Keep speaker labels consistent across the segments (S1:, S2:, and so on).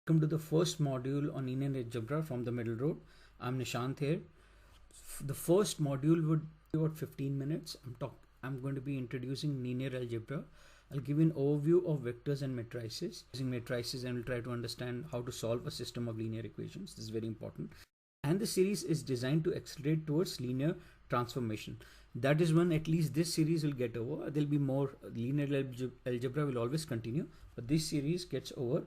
S1: Welcome to the first module on linear algebra from the middle road. I'm Nishant here. The first module would be about 15 minutes. I'm going to be introducing linear algebra. I'll give you an overview of vectors and matrices. Using matrices, and we'll try to understand how to solve a system of linear equations. This is very important. And the series is designed to accelerate towards linear transformation. That is when at least this series will get over. There'll be more. Linear algebra will always continue, but this series gets over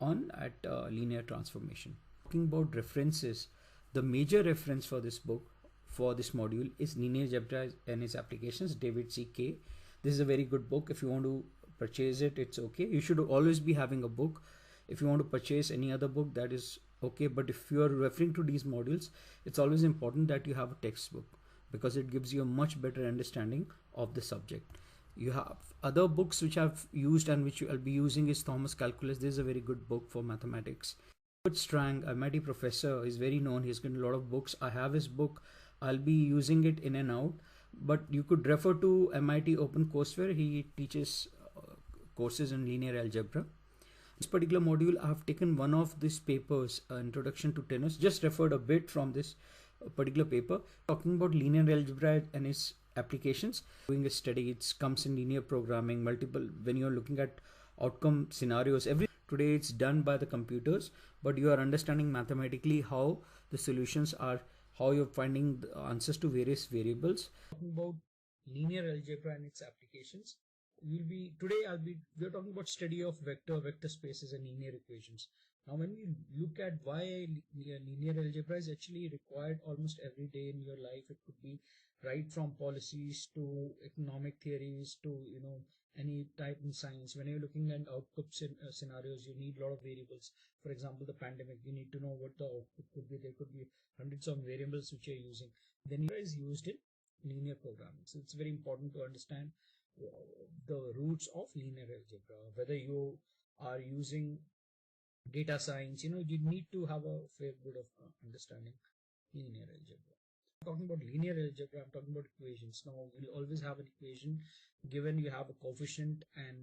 S1: on at linear transformation. Talking about references, the major reference for this book, for this module, is Linear Algebra and its applications, David C. K. This is a very good book. If you want to purchase it, it's okay. You should always be having a book. If you want to purchase any other book, that is okay. But if you are referring to these modules, it's always important that you have a textbook, because it gives you a much better understanding of the subject. You have other books which I've used and which I'll be using is Thomas Calculus. This is a very good book for mathematics. Robert Strang, a MIT professor, is very known. He's got a lot of books. I have his book. I'll be using it in and out. But you could refer to MIT OpenCourseWare. He teaches courses in linear algebra. This particular module, I have taken one of these papers, Introduction to Tenors. Just referred a bit from this particular paper, talking about linear algebra and its applications. Doing a study, it comes in linear programming, multiple, when you're looking at outcome scenarios. Today it's done by the computers, but you are understanding mathematically how the solutions are, how you're finding the answers to various variables. Talking about linear algebra and its applications, we're talking about study of vector spaces and linear equations. Now, when we look at why linear algebra is actually required almost every day in your life, it could be right from policies to economic theories to any type in science. When you're looking at output scenarios, you need a lot of variables. For example, the pandemic, you need to know what the output could be. There could be hundreds of variables which you're using. Then it is used in linear programming. So it's very important to understand the roots of linear algebra. Whether you are using data science, you need to have a fair bit of understanding linear algebra. Talking about linear algebra, I'm talking about equations. Now we'll always have an equation given you have a coefficient and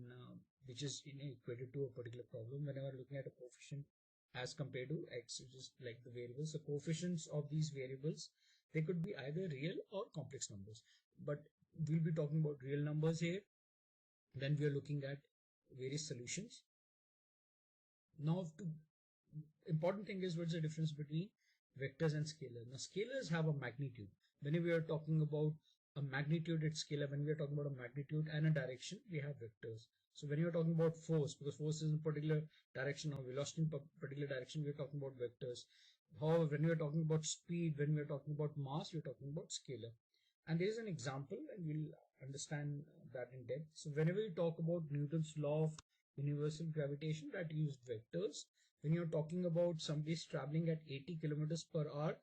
S1: which is equated to a particular problem. Whenever looking at a coefficient as compared to x, which is like the variables, the coefficients of these variables, they could be either real or complex numbers, but we'll be talking about real numbers here. Then we are looking at various solutions. Now, important thing is, what's the difference between vectors and scalars? Now, scalars have a magnitude. When we are talking about a magnitude, it's scalar. When we are talking about a magnitude and a direction, we have vectors. So when you're talking about force, because force is in a particular direction or velocity in a particular direction, we're talking about vectors. However, when we're talking about speed, when we're talking about mass, we're talking about scalar. And there is an example, and we'll understand that in depth. So whenever you talk about Newton's law of universal gravitation, that used vectors. When you're talking about somebody's traveling at 80 kilometers per hour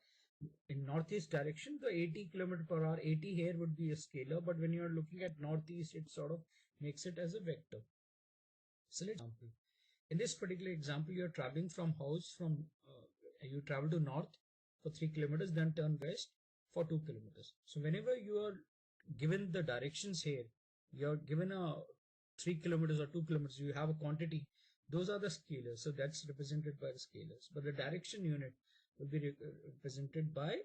S1: in northeast direction, the 80 kilometer per hour, 80 here would be a scalar, but when you're looking at northeast, it sort of makes it as a vector. So let's example. In this particular example, you're traveling from house you travel to north for 3 kilometers, then turn west for 2 kilometers. So whenever you are given the directions here, you're given a 3 kilometers or 2 kilometers, you have a quantity. Those are the scalars. So that's represented by the scalars. But the direction unit will be represented by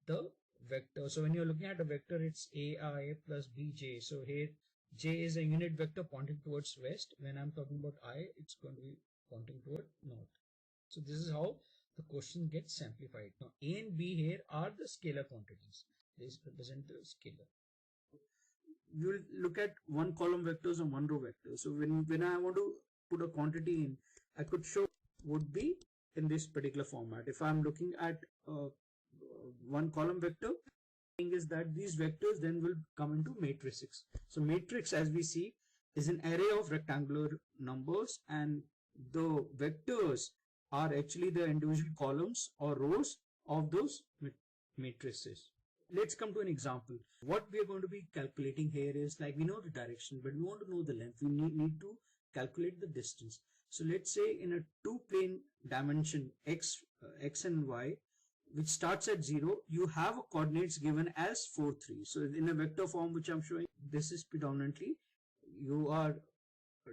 S1: the vector. So when you're looking at a vector, it's AI plus BJ. So here, J is a unit vector pointing towards west. When I'm talking about I, it's going to be pointing toward north. So this is how the question gets simplified. Now, A and B here are the scalar quantities. These represent the scalar. You will look at one column vectors and one row vectors. So when I want to put a quantity in, I could show would be in this particular format. If I'm looking at one column vector, thing is that these vectors then will come into matrices. So matrix, as we see, is an array of rectangular numbers, and the vectors are actually the individual columns or rows of those matrices. Let's come to an example. What we are going to be calculating here is, like, we know the direction, but we want to know the length. We need to calculate the distance. So let's say in a two-plane dimension x and y, which starts at 0, you have a coordinates given as 4, 3. So in a vector form which I'm showing, this is predominantly, you are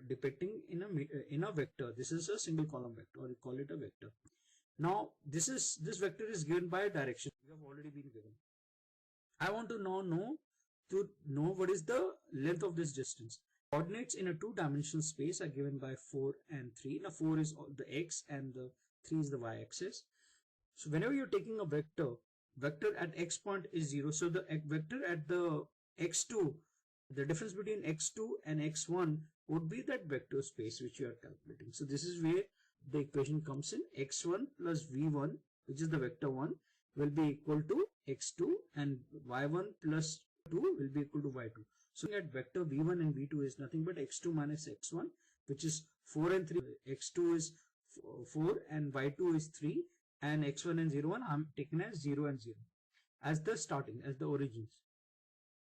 S1: depicting in a vector. This is a single column vector, or you call it a vector. Now this vector is given by a direction we have already been given. I want to now know what is the length of this distance. Coordinates in a two-dimensional space are given by 4 and 3. Now 4 is the x and the 3 is the y-axis. So whenever you're taking a vector at x point is 0. So the vector at the x2, the difference between x2 and x1 would be that vector space which you are calculating. So this is where the equation comes in. X1 plus v1, which is the vector 1, will be equal to x2, and y1 plus 2 will be equal to y2. So at vector v1 and v2 is nothing but x2 minus x1, which is 4 and 3. x2 is 4 and y2 is 3, and x1 and 0, 1 I'm taking as 0 and 0 as the origins.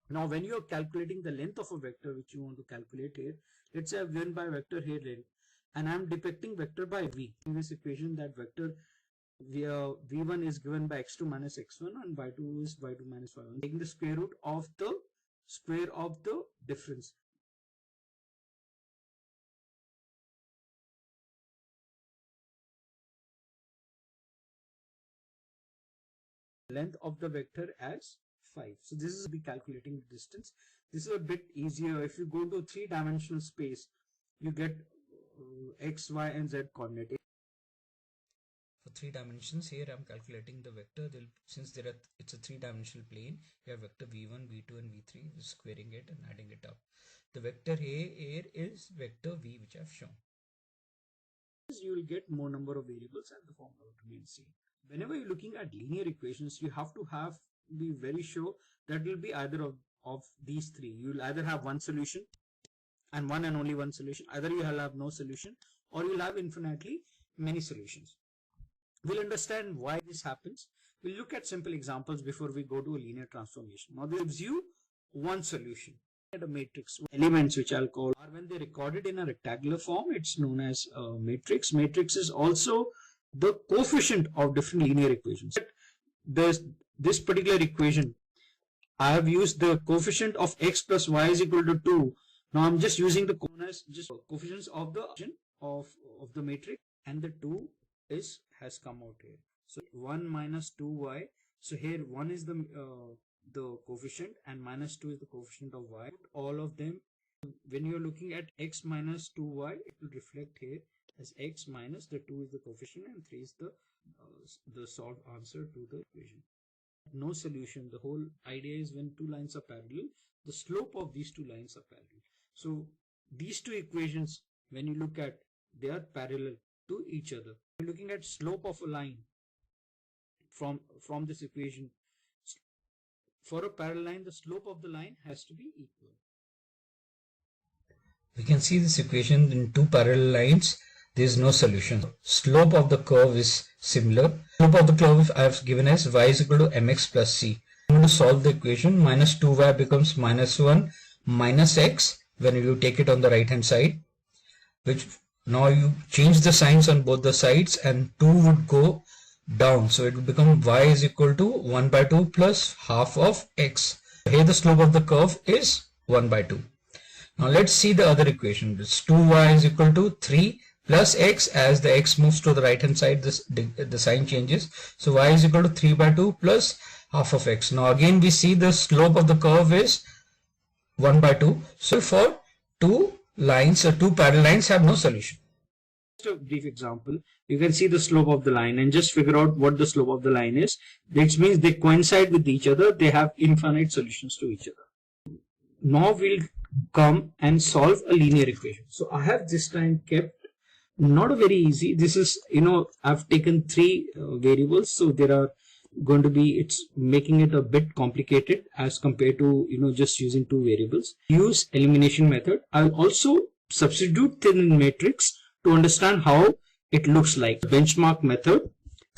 S1: Now when you are calculating the length of a vector which you want to calculate here, let's say I've given by vector here length, and I'm depicting vector by v. In this equation, that vector v1 is given by x2 minus x1, and y2 is y2 minus y1. Taking the square root of the square of the difference. Length of the vector as 5. So this is be calculating the distance. This is a bit easier. If you go to a three-dimensional space, you get x, y, and z coordinate. For 3 dimensions, here I'm calculating the vector. Since it's a 3-dimensional plane, you have vector v1, v2, and v3. We're squaring it and adding it up. The vector here is vector v, which I've shown. You will get more number of variables and the formula remains same. Whenever you're looking at linear equations, you have to be very sure that will be either of these three. You'll either have one solution and only one solution. Either you will have no solution, or you'll have infinitely many solutions. We'll understand why this happens. We'll look at simple examples before we go to a linear transformation. Now this gives you one solution. At a matrix, elements which I'll call are, when they're recorded in a rectangular form, it's known as a matrix. Matrix is also the coefficient of different linear equations. This particular equation, I have used the coefficient of x plus y is equal to 2. Now I'm just using the coefficients of the matrix, and the 2 has come out here. So 1 minus 2y. So here 1 is the coefficient, and minus 2 is the coefficient of y. All of them, when you're looking at x minus 2y, it will reflect here as x minus the 2 is the coefficient, and 3 is the solved answer to the equation. No solution. The whole idea is when two lines are parallel, the slope of these two lines are parallel. So these two equations, when you look at, they are parallel to each other. We're looking at slope of a line from this equation. For a parallel line, the slope of the line has to be equal. We can see this equation in two parallel lines. There is no solution. Slope of the curve is similar. Slope of the curve I have given as y is equal to mx plus c. I'm going to solve the equation. Minus 2y becomes minus 1 minus x when you take it on the right hand side. Which now you change the signs on both the sides, and 2 would go down. So it will become y is equal to 1 by 2 plus half of x. Here the slope of the curve is 1 by 2. Now let's see the other equation. It's 2y is equal to 3 plus x. As the x moves to the right hand side, the sign changes. So y is equal to 3 by 2 plus half of x. Now again we see the slope of the curve is 1 by 2. So for two lines or two parallel lines have no solution. Just a brief example. You can see the slope of the line and just figure out what the slope of the line is. Which means they coincide with each other. They have infinite solutions to each other. Now we'll come and solve a linear equation. So I have this time kept not a very easy. This is, I've taken 3 variables. So there are going to be, it's making it a bit complicated as compared to, just using 2 variables. Use elimination method. I'll also substitute thin matrix to understand how it looks like. Benchmark method,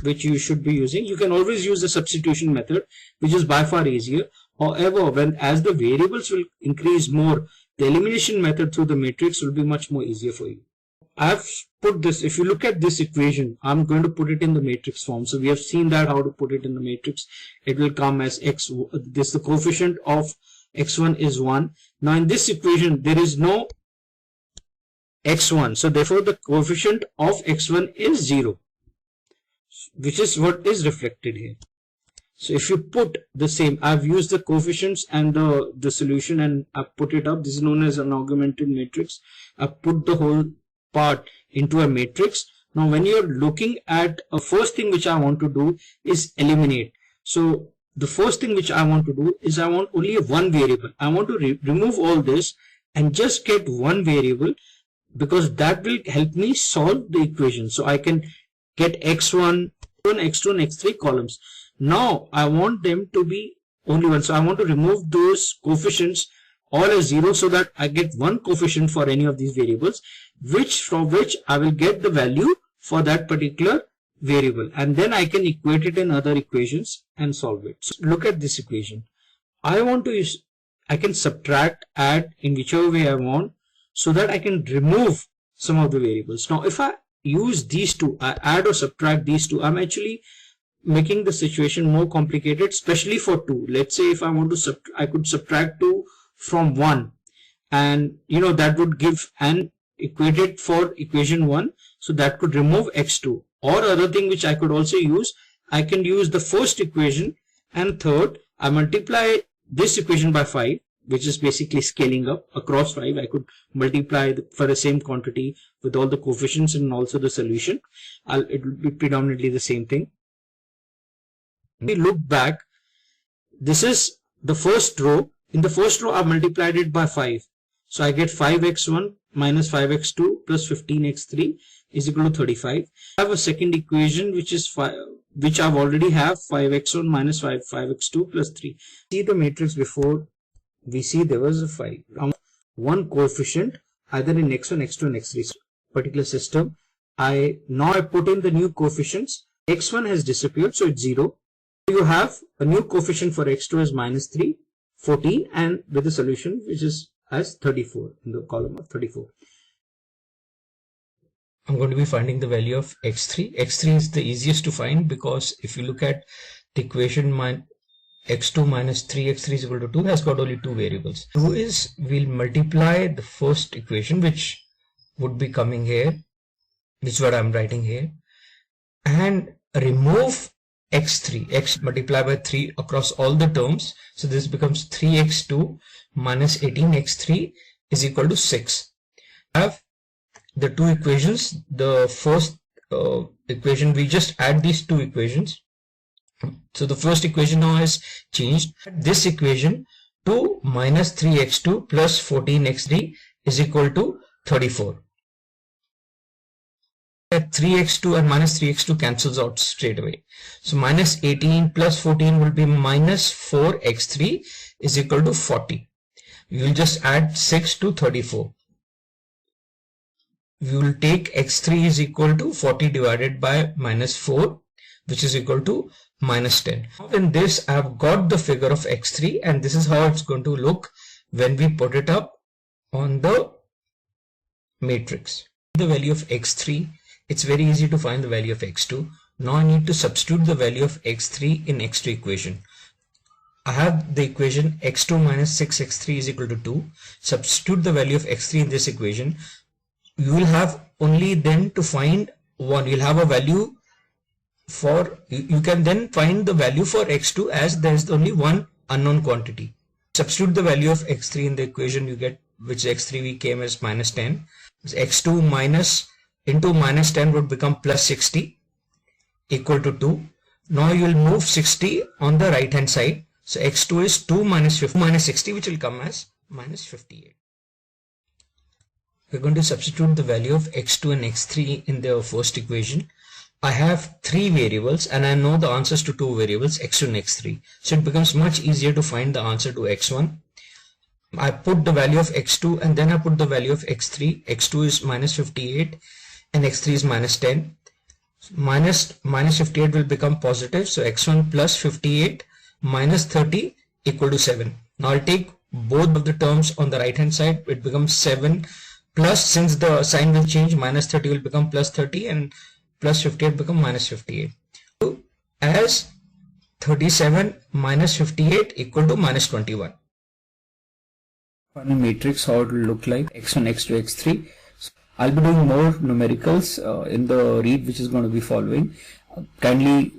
S1: which you should be using. You can always use the substitution method, which is by far easier. However, as the variables will increase more, the elimination method through the matrix will be much more easier for you. I've put this, if you look at this equation, I'm going to put it in the matrix form. So we have seen that how to put it in the matrix. It will come as x, the coefficient of x1 is 1. Now in this equation, there is no
S2: x1. So therefore the coefficient of x1 is 0, which is what is reflected here. So if you put the same, I've used the coefficients and the solution and I've put it up. This is known as an augmented matrix. I've put the whole part into a matrix. Now when you're looking at a first thing which I want to do is eliminate. So the first thing which I want to do is I want only one variable. I want to remove all this and just get one variable, because that will help me solve the equation. So I can get x1, x2 and x3 columns. Now I want them to be only one. So I want to remove those coefficients all as 0 so that I get one coefficient for any of these variables, from which I will get the value for that particular variable, and then I can equate it in other equations and solve it. So look at this equation. I can subtract, add in whichever way I want, so that I can remove some of the variables. Now if I use these two, I add or subtract these two, I'm actually making the situation more complicated, especially for 2. Let's say if I want to I could subtract 2 from 1, and that would give an equated for equation 1, so that could remove x2. Or other thing which I could also use, I can use the first equation and third, I multiply this equation by 5, which is basically scaling up across 5. I could multiply for the same quantity with all the coefficients and also the solution. It will be predominantly the same thing. We look back, this is the first row. In the first row I multiplied it by 5, so I get 5x1 minus 5x2 plus 15x3 is equal to 35. I have a second equation which is 5, which I've already have 5x1 minus 5x2 plus 3. See the matrix before, we see there was a 5, one coefficient either in x1, x2 and x3 particular system. Now I put in the new coefficients. x1 has disappeared, so it's 0. You have a new coefficient for x2 as minus 3, 14, and with the solution which is as 34 in the column of 34. I'm going to be finding the value of x3. x3 is the easiest to find, because if you look at the equation, x2 minus 3x3 is equal to 2 has got only two variables. We'll multiply the first equation, which would be coming here, which is what I'm writing here, and remove x3, x multiplied by 3 across all the terms. So this becomes 3x2 minus 18x3 is equal to 6. I have the two equations. The first equation, we just add these two equations. So the first equation now has changed. This equation to minus 3x2 plus 14x3 is equal to 34. 3x2 and minus 3x2 cancels out straight away. So minus 18 plus 14 will be minus 4x3 is equal to 40. We will just add 6 to 34. We will take x3 is equal to 40 divided by minus 4, which is equal to minus 10. Now in this I have got the figure of x3, and this is how it's going to look when we put it up on the matrix. The value of x3, it's very easy to find the value of x2. Now I need to substitute the value of x3 in x2 equation. I have the equation x2 minus 6x3 is equal to 2. Substitute the value of x3 in this equation. You will have only then to find 1. You'll have a value for, you can then find the value for x2 as there is only one unknown quantity. Substitute the value of x3 in the equation, you get, which x3 we came as minus 10. So x2 minus into minus 10 would become plus 60 equal to 2. Now you will move 60 on the right hand side. So x2 is 2 minus 50 minus 60, which will come as minus 58. We're going to substitute the value of x2 and x3 in the first equation. I have 3 variables and I know the answers to 2 variables, x2 and x3. So it becomes much easier to find the answer to x1. I put the value of x2 and then I put the value of x3. x2 is minus 58 and x3 is minus 10. Minus 58 will become positive. So x1 plus 58 minus 30 equal to 7. Now I'll take both of the terms on the right hand side. It becomes 7 plus, since the sign will change, minus 30 will become plus 30 and plus 58 become minus 58. So as 37 minus 58 equal to minus 21. Final matrix, how it will look like x1, x2, x3.
S1: I'll be doing more numericals in the read which is going to be following. Kindly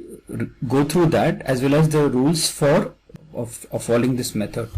S1: go through that as well as the rules for of following this method.